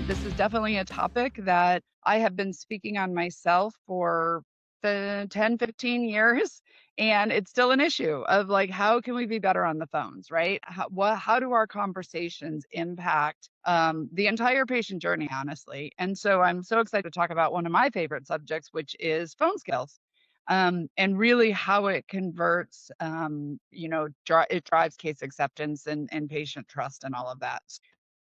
This is definitely a topic that I have been speaking on myself for the 10, 15 years. And it's still an issue of like, how can we be better on the phones, right? How do our conversations impact the entire patient journey, honestly? And so I'm so excited to talk about one of my favorite subjects, which is phone skills. And really how it converts, it drives case acceptance and patient trust and all of that.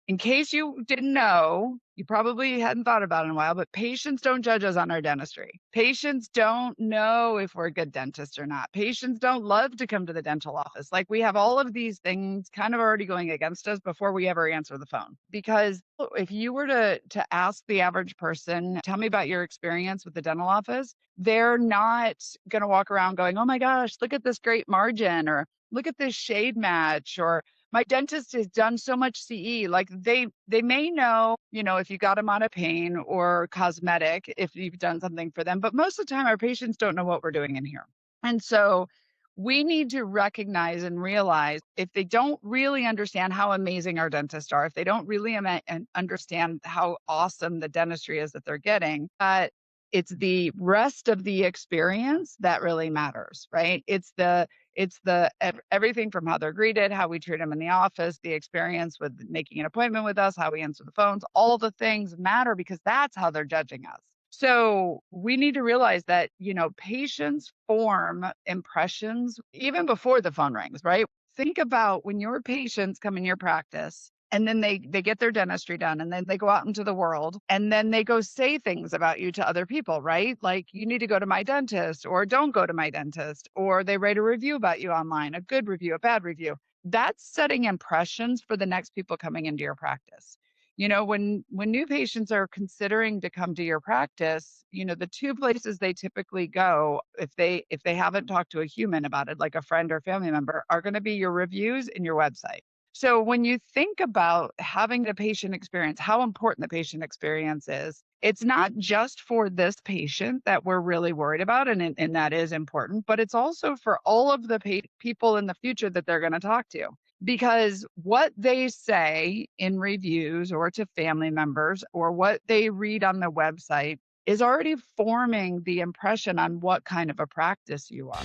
In case you didn't know, you probably hadn't thought about it in a while, but patients don't judge us on our dentistry. Patients don't know if we're a good dentist or not. Patients don't love to come to the dental office. Like we have all of these things kind of already going against us before we ever answer the phone. Because if you were to ask the average person, tell me about your experience with the dental office, they're not going to walk around going, oh my gosh, look at this great margin, or look at this shade match, or my dentist has done so much CE. Like they may know, if you got them on a pain or cosmetic, if you've done something for them, but most of the time our patients don't know what we're doing in here. And so we need to recognize and realize if they don't really understand how amazing our dentists are, if they don't really understand how awesome the dentistry is that they're getting, it's the rest of the experience that really matters, right? Everything from how they're greeted, how we treat them in the office, the experience with making an appointment with us, how we answer the phones, all the things matter because that's how they're judging us. So we need to realize that, patients form impressions even before the phone rings, right? Think about when your patients come in your practice and then they get their dentistry done and then they go out into the world and then they go say things about you to other people, right? Like you need to go to my dentist or don't go to my dentist, or they write a review about you online, a good review, a bad review. That's setting impressions for the next people coming into your practice. When new patients are considering to come to your practice, the two places they typically go if they haven't talked to a human about it, like a friend or family member, are going to be your reviews and your website. So when you think about having the patient experience, how important the patient experience is, it's not just for this patient that we're really worried about, and that is important, but it's also for all of the people in the future that they're going to talk to. Because what they say in reviews or to family members or what they read on the website is already forming the impression on what kind of a practice you are.